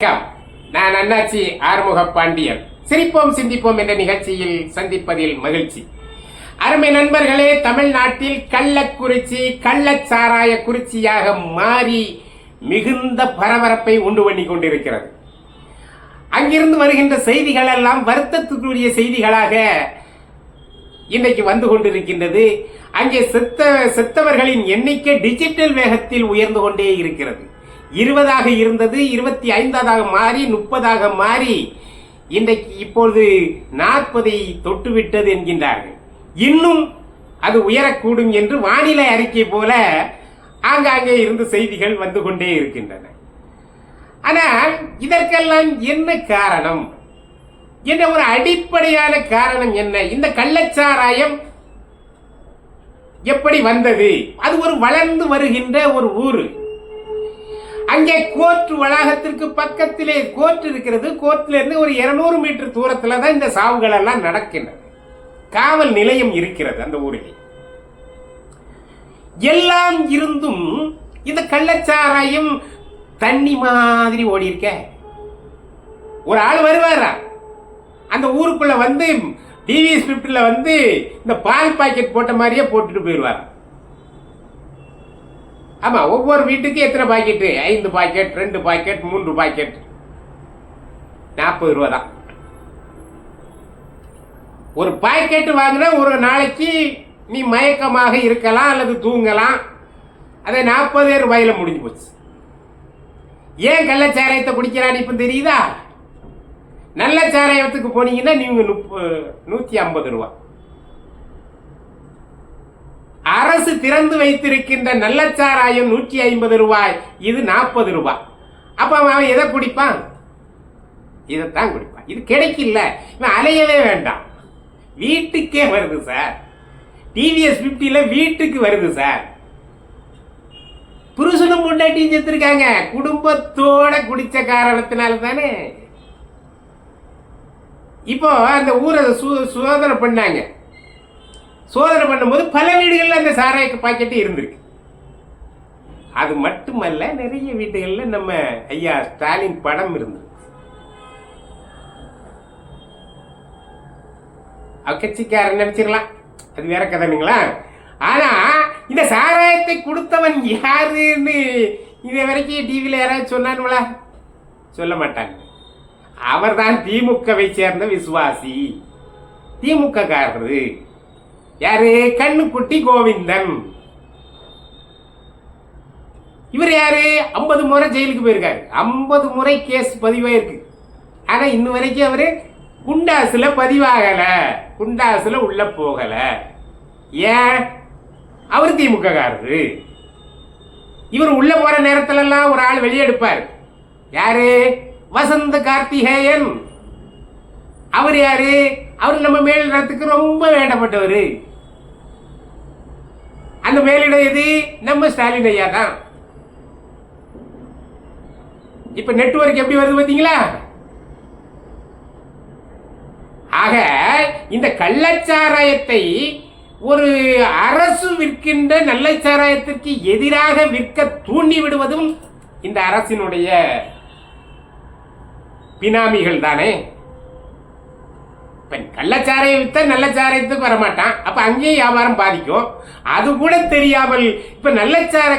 வணக்கம். நான் அண்ணாச்சி ஆறுமுக பாண்டியன். சிரிப்போம் சிந்திப்போம் என்ற நிகழ்ச்சியில் சந்திப்பதில் மகிழ்ச்சி. அருமை நண்பர்களே, தமிழ்நாட்டில் கள்ளக்குறிச்சி கள்ளச்சாராய குறிச்சியாக மாறி மிகுந்த பரபரப்பை உண்டு பண்ணி கொண்டிருக்கிறது. அங்கிருந்து வருகின்ற செய்திகள் எல்லாம் வருத்தத்துக்குரிய செய்திகளாக இன்றைக்கு வந்து கொண்டிருக்கின்றது. அங்கே செத்தவர்களின் எண்ணிக்கை டிஜிட்டல் வேகத்தில் உயர்ந்து கொண்டே இருக்கிறது. 20ஆக இருந்தது, 25ஆக மாறி 30ஆக மாறி இன்றைக்கு இப்பொழுது 40ஐ தொட்டுவிட்டது என்கின்றார்கள். இன்னும் அது உயரக்கூடும் என்று வானிலை அறிக்கை போல ஆங்காங்கே இருந்து செய்திகள் வந்து கொண்டே இருக்கின்றன. ஆனால் இதற்கெல்லாம் என்ன காரணம்? என்ற ஒரு அடிப்படையான காரணம் என்ன? இந்த கள்ளச்சாராயம் எப்படி வந்தது? அது ஒரு வளர்ந்து வருகின்ற ஒரு ஊர். அங்கே கோர்ட் வளாகத்திற்கு பக்கத்திலே கோர்ட் இருக்கிறது. கோர்ட்ல இருந்து ஒரு 200 மீட்டர் தூரத்துல தான் இந்த சாவுகள் எல்லாம் நடக்கின்றன. காவல் நிலையம் இருக்கிறது அந்த ஊரில். எல்லாம் இருந்தும் இந்த கள்ளச்சாராயம் தண்ணி மாதிரி ஓடி இருக்க. ஒரு ஆள் வருவாரா அந்த ஊருக்குள்ள வந்து டிவிஎஸ் 50 வந்து இந்த பால் பாக்கெட் போட்ட மாதிரியே போட்டுட்டு போயிடுவார். ஆமா, ஒவ்வொரு வீட்டுக்கு எத்தனை பாக்கெட்டு? 5 பாக்கெட், 2 பாக்கெட், 3 பாக்கெட், 40 ரூபா தான். ஒரு பாக்கெட் வாங்கினா ஒரு நாளைக்கு நீ மயக்கமாக இருக்கலாம் அல்லது தூங்கலாம். அதை 40 ரூபாயில முடிஞ்சு போச்சு. ஏன் கள்ளச்சாராயத்தை குடிக்கிறான்னு இப்ப தெரியுதா? நல்ல சாராயத்துக்கு போனீங்கன்னா நீங்க 150 ரூபா. அரசு திறந்து வைத்திருக்கின்ற நல்ல சாராயம் 150 ரூபாய், இது 40 ரூபாய். அப்ப அவன் எதை குடிப்பான்? இதைத்தான் குடிப்பான். இது கிடைக்கல, இவன் அலையவே வேண்டாம், வீட்டுக்கே வருது சார். டிவிஎஸ் 50 வீட்டுக்கு வருது சார். புருஷனும் பொண்டாட்டியும் செத்துருக்காங்க, குடும்பத்தோட குடிச்ச காரணத்தினால தானே. இப்போ அந்த ஊரை சோதனை பண்ணாங்க. சோதனை பண்ணும்போது பல வீடுகளில் அந்த சாராய பாக்கெட்டு இருந்திருக்கு. அது மட்டுமல்ல, நிறைய வீடுகளில் நம்ம ஐயா ஸ்டாலின் படம் இருந்தது. கட்சிக்காரன் நினைச்சிடலாம், அது வேற கதைங்களா. ஆனா இந்த சாராயத்தை கொடுத்தவன் யாருன்னு இதை வரைக்கும் டிவியில யாராவது சொன்னானுங்களா? சொல்ல மாட்டாங்க. அவர் தான் திமுகவை சேர்ந்த விசுவாசி, திமுக காரரு. யாரு? கண்ணுக்குட்டி கோவிந்தன். இவர் யாரு? 50 முறை ஜெயிலுக்கு போயிருக்காரு. 50 முறை கேஸ் பதிவாயிருக்கு. ஆனா இன்னும் வரைக்கும் அவரு குண்டாசுல பதிவாகல, குண்டாசுல உள்ள போகல. ஏன்? அவர் திமுக காரரு. இவர் உள்ள போற நேரத்துல எல்லாம் ஒரு ஆள் வெளியெடுப்பார். யாரு? வசந்த கார்த்திகேயன். அவர் யாரு? அவர் நம்ம மேலிடத்துக்கு ரொம்ப வேண்டப்பட்டவர். அந்த மேலிடம் எது? நம்ம ஸ்டாலின் ஐயா தான். இப்ப நெட்வொர்க் எப்படி வருது பாத்தீங்களா? ஆக இந்த கள்ளச்சாராயத்தை ஒரு அரசு விற்கின்ற நல்ல சாராயத்திற்கு எதிராக விற்க தூண்டி விடுவதும் இந்த அரசினுடைய பினாமிகள் தானே. கள்ளச்சாராயம் வித்தா நல்ல சாராயத்துக்கு வரமாட்டான், அப்ப அங்கேயும் வியாபாரம் பாதிக்கும். அது கூட தெரியாமல் இப்ப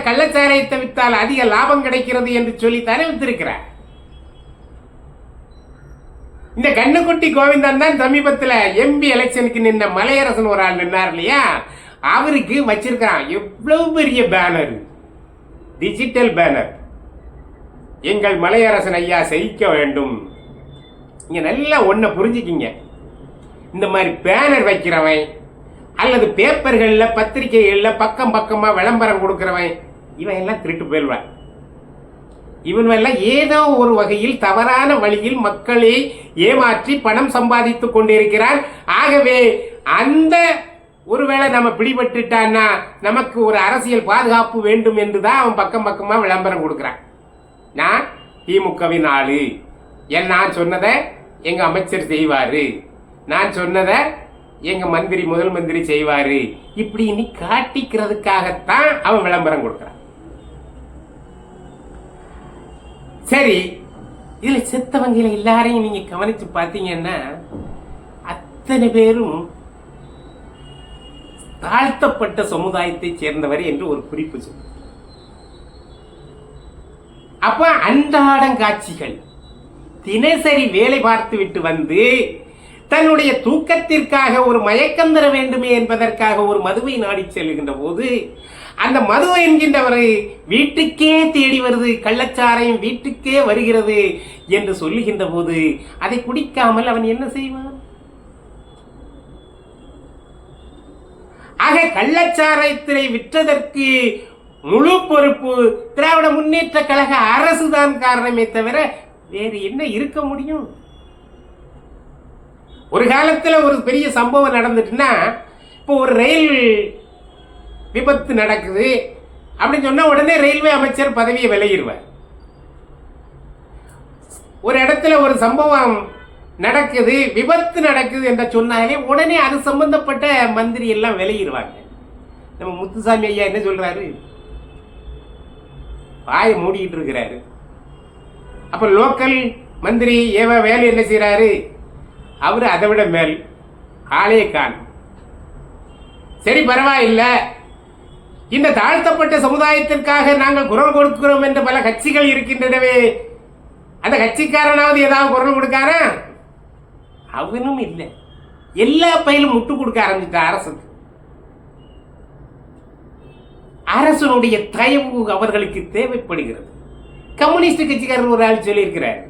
கள்ளச்சாராயத்தை வித்தால் அதிக லாபம் கிடைக்கிறது என்று சொல்லித்தானே வித்திருக்கிறார். இந்த கண்ணுக்குட்டி கோவிந்தன் தான் சமீபத்தில் எம்பி எலெக்ஷனுக்கு நின்ற மலையரசன் ஒரு ஆள் நின்னார் இல்லையா, அவருக்கு வச்சிருக்கிறான் எவ்வளவு பெரிய பேனர், டிஜிட்டல் பேனர். எங்கள் மலையரசன் ஐயா செய்ய வேண்டும். இங்க நல்லா ஒன்ன புரிஞ்சுக்கிங்க. இந்த மாதிரி பேனர் வைக்கிறவன் அல்லது பேப்பர்களில் பத்திரிகைகளில் பக்கம் பக்கமா விளம்பரம் கொடுக்கிறவன், இவன் எல்லாம் திருட்டு போயிடுவான். இவனெல்லாம் ஏதோ ஒரு வகையில் தவறான வழியில் மக்களை ஏமாற்றி பணம் சம்பாதித்துக் கொண்டிருக்கிறான். ஆகவே அந்த ஒருவேளை நம்ம பிடிபட்டுட்டான்னா நமக்கு ஒரு அரசியல் பாதுகாப்பு வேண்டும் என்றுதான் அவன் பக்கம் பக்கமா விளம்பரம் கொடுக்கிறான். நான் திமுகவின் ஆளு, நான் சொன்னதை எங்க அமைச்சர் செய்வாரு, நான் சொன்னதை எங்க மந்திரி முதல் மந்திரி செய்வாரு, இப்படி நீ காட்டிக்கிறதுக்காகத்தான் அவன் விளம்பரம் கொடுக்கிறான். சரி, இதுல செத்தவங்க எல்லாரையும் நீங்க கவனிச்சு பார்த்தீங்கன்னா அத்தனை பேரும் தாழ்த்தப்பட்ட சமுதாயத்தை சேர்ந்தவர் என்று ஒரு குறிப்பு சொல்லு. அப்ப அன்றாடம் காட்சிகள், தினசரி வேலை பார்த்து விட்டு வந்து தன்னுடைய தூக்கத்திற்காக ஒரு மயக்கம் தர வேண்டுமே என்பதற்காக ஒரு மதுவை நாடி செல்கின்ற போது அந்த மது என்கின்றவரை வீட்டுக்கே தேடி வருது, கள்ளச்சாரையும் வீட்டுக்கே வருகிறது என்று சொல்லுகின்ற போது அதை குடிக்காமல் அவன் என்ன செய்வான்? ஆக கள்ளச்சாராயத்தினை விற்றதற்கு முழு பொறுப்பு திராவிட முன்னேற்ற கழக அரசுதான் காரணமே தவிர வேறு என்ன இருக்க முடியும்? ஒரு காலத்துல ஒரு பெரிய சம்பவம் நடந்துட்டுன்னா, இப்போ ஒரு ரயில் விபத்து நடக்குது அப்படின்னு சொன்னா உடனே ரயில்வே அமைச்சர் பதவியை விலகிடுவார். ஒரு இடத்துல ஒரு சம்பவம் நடக்குது, விபத்து நடக்குது என்று சொன்னாலே உடனே அது சம்பந்தப்பட்ட மந்திரி எல்லாம் விலகிடுவாங்க. நம்ம முத்துசாமி ஐயா என்ன சொல்றாரு? வாயை மூடிட்டு இருக்கிறாரு. அப்ப லோக்கல் மந்திரி வேலை என்ன செய்யறாரு? அவரு அதை விட மேல் ஆளே காணும். சரி, பரவாயில்லை, இந்த தாழ்த்தப்பட்ட சமுதாயத்திற்காக நாங்கள் குரல் கொடுக்கிறோம் என்று பல கட்சிகள் இருக்கின்றனவே, அந்த கட்சிக்காரனாவது ஏதாவது குரல் கொடுக்காரா? அவனும் இல்லை. எல்லா பயிலும் முட்டு கொடுக்க ஆரம்பிச்சிட்ட அரசுக்கு. அரசனுடைய தயவு அவர்களுக்கு தேவைப்படுகிறது. கம்யூனிஸ்ட் கட்சிக்காரர் ஒரு ஆள் சொல்லியிருக்கிறார்,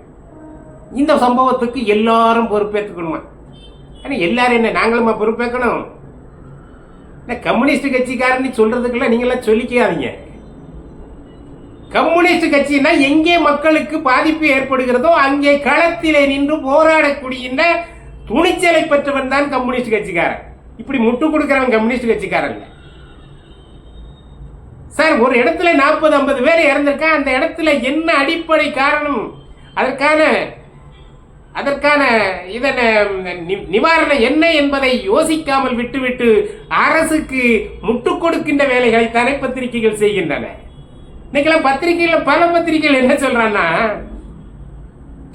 இந்த சம்பவத்துக்கு எல்லாரும் பொறுப்பேற்றுக்கணுமா? எல்லாரும் என்ன நாங்களும் பொறுப்பேற்கணும்? கம்யூனிஸ்ட் கட்சிக்காரன்னு சொல்றதுக்கெல்லாம் நீங்களாம் சொல்லிக்காதீங்க. கம்யூனிஸ்ட் கட்சினா எங்கே மக்களுக்கு பாதிப்பு ஏற்படுகிறதோ அங்கே களத்திலே நின்று போராடக்கூடிய துணிச்சலை பெற்றவன் தான் கம்யூனிஸ்ட் கட்சிக்காரன். இப்படி முட்டு கொடுக்கிறவன் கம்யூனிஸ்ட் கட்சிக்காரன் சார். ஒரு இடத்துல 40-50 பேர் இறந்திருக்கா, அந்த இடத்துல என்ன அடிப்படை காரணம், அதற்கான இதன நிவாரணம் என்ன என்பதை யோசிக்காமல் விட்டுவிட்டு அரசுக்கு முட்டு கொடுக்கின்ற வேலைகளை தானே பத்திரிகைகள் செய்கின்றன. இன்னைக்கெல்லாம் பத்திரிகைகள், பல பத்திரிகைகள் என்ன சொல்றான்னா,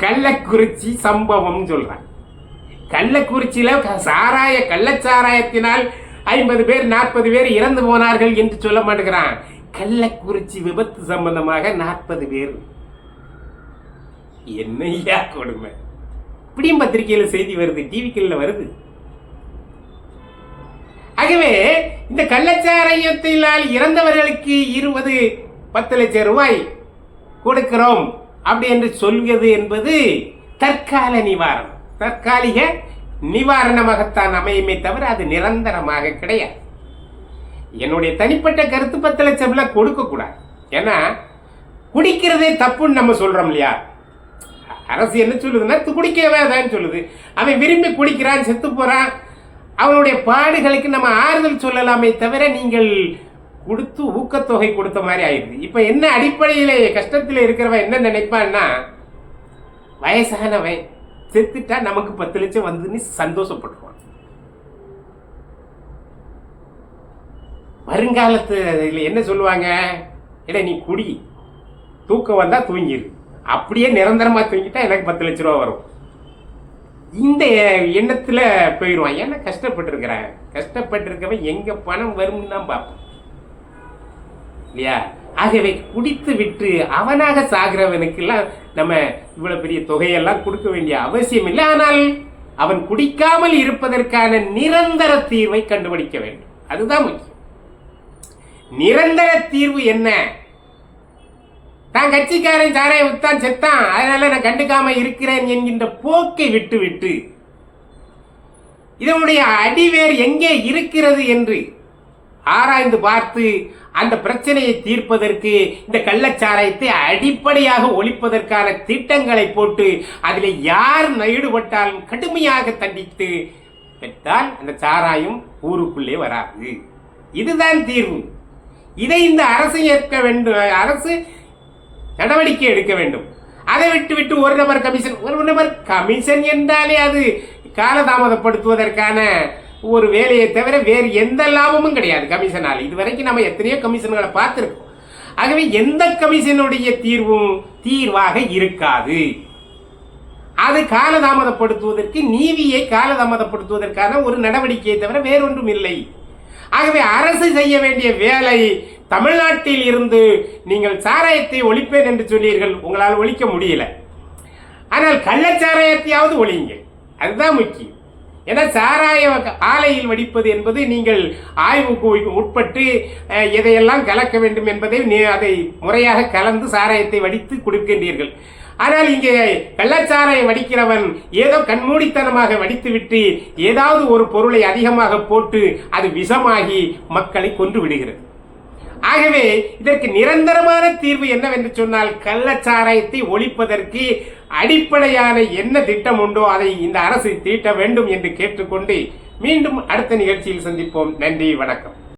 கள்ளக்குறிச்சி சம்பவம் சொல்றான். கள்ளக்குறிச்சியில கள்ளச்சாராயத்தினால் 50 பேர் 40 பேர் இறந்து போனார்கள் என்று சொல்ல மாட்டேங்கிறான். கள்ளக்குறிச்சி விபத்து சம்பந்தமாக 40 பேர். என்னையா கொடுமை! இப்படியும் பத்திரிகையில செய்தி வருது, டிவிக்கல்ல வருது. ஆகவே இந்த கள்ளச்சாராயத்தினால் இறந்தவர்களுக்கு 10 லட்சம் ரூபாய் கொடுக்கிறோம் அப்படி என்று சொல்வது என்பது தற்கால நிவாரணம், தற்காலிக நிவாரணமாகத்தான் அமையுமே தவிர அது நிரந்தரமாக கிடையாது. என்னுடைய தனிப்பட்ட கருத்து 10 லட்சம் கொடுக்க கூடாது. ஏன்னா குடிக்கிறதே தப்புன்னு நம்ம சொல்றோம் இல்லையா? அரசு என்ன சொல்லுதுன்னா குடிக்கவே தான் சொல்லுது. அவன் விரும்பி குடிக்கிறான், செத்து போறான், அவனுடைய பாடுகளுக்கு நம்ம ஆறுதல் சொல்லலாமே தவிர நீங்கள் கொடுத்து ஊக்கத்தொகை கொடுத்த மாதிரி ஆயிடுது. இப்ப என்ன அடிப்படையில கஷ்டத்தில் இருக்கிறவன் என்ன நினைப்பான்னா, வயசானவன் செத்துட்டா நமக்கு 10 லட்சம் வந்துன்னு சந்தோஷப்படுவான். வருங்காலத்துல என்ன சொல்லுவாங்க, இட நீ குடி, தூக்கம் வந்தா தூங்கிரு, அப்படியே நிரந்தரமா தூங்கிட்டா எனக்கு 10 லட்சம் ரூபா வரும். இந்த எண்ணத்துல போயிடுவான். ஏன்னா கஷ்டப்பட்டிருக்கிறேன், கஷ்டப்பட்டிருக்கவன் எங்க பணம் வரும்னு தான் பார்ப்போம் இல்லையா? ஆகவே குடித்து விட்டு அவனாக சாகிறவனுக்கெல்லாம் நம்ம இவ்வளவு பெரிய தொகையெல்லாம் கொடுக்க வேண்டிய அவசியம் இல்லை. ஆனால் அவன் குடிக்காமல் இருப்பதற்கான நிரந்தர தீர்வை கண்டுபிடிக்க வேண்டும். அதுதான் முக்கியம். நிரந்தர தீர்வு என்ன? நான் கட்சிக்காரன் சாராய வித்தான் செத்தான், அதனால நான் கண்டுக்காம இருக்கிறேன் என்கின்ற போக்கை விட்டு இதனுடைய அடிவேர் எங்கே இருக்கிறது என்று ஆராய்ந்து பார்த்து அந்த பிரச்சனையை தீர்ப்பதற்கு இந்த கள்ளச்சாராயத்தை அடிப்படையாக ஒழிப்பதற்கான திட்டங்களை போட்டு அதில் யார் ஈடுபட்டாலும் கடுமையாக தண்டித்து பெற்றால் அந்த சாராயம் ஊருக்குள்ளே வராது. இதுதான் தீர்வு. இதை இந்த அரசு ஏற்க வேண்டும், அரசு நடவடிக்கை எடுக்க வேண்டும். அதை விட்டு ஒரு நபர் கமிஷன் என்றாலே அது காலதாமதப்படுத்துவதற்கான ஒரு வேலையை தவிர வேறு எந்த லாபமும் கிடையாது கமிஷனால். இதுவரைக்கும் நம்ம எத்தனையோ கமிஷன்களை பார்த்திருக்கோம். ஆகவே எந்த கமிஷனுடைய தீர்வும் தீர்வாக இருக்காது. அது காலதாமதப்படுத்துவதற்கு, நீதியை காலதாமதப்படுத்துவதற்கான ஒரு நடவடிக்கையை தவிர வேறொன்றும் இல்லை. ஆகவே அரசு செய்ய வேண்டிய வேலை, தமிழ்நாட்டில் இருந்து நீங்கள் சாராயத்தை ஒழிப்பேன் என்று சொன்னீர்கள், உங்களால் ஒழிக்க முடியல. ஆனால் கள்ளச்சாராயத்தையாவது ஒழிங்க, அதுதான் முக்கியம். ஏன்னா சாராய ஆலையில் வடிப்பது என்பது நீங்கள் ஆய்வுக்கு உட்பட்டு எதையெல்லாம் கலக்க வேண்டும் என்பதை அதை முறையாக கலந்து சாராயத்தை வடித்து கொடுக்கின்றீர்கள். ஆனால் இங்கே கள்ளச்சாராயம் வடிக்கிறவன் ஏதோ கண்மூடித்தனமாக வடித்துவிட்டு ஏதாவது ஒரு பொருளை அதிகமாக போட்டு அது விஷமாகி மக்களை கொன்று விடுகிறது. ஆகவே இதற்கு நிரந்தரமான தீர்வு என்னவென்று சொன்னால், கள்ளச்சாராயத்தை ஒழிப்பதற்கு அடிப்படையான என்ன திட்டம் உண்டோ அதை இந்த அரசு தீட்ட வேண்டும் என்று கேட்டுக்கொண்டு மீண்டும் அடுத்த நிகழ்ச்சியில் சந்திப்போம். நன்றி, வணக்கம்.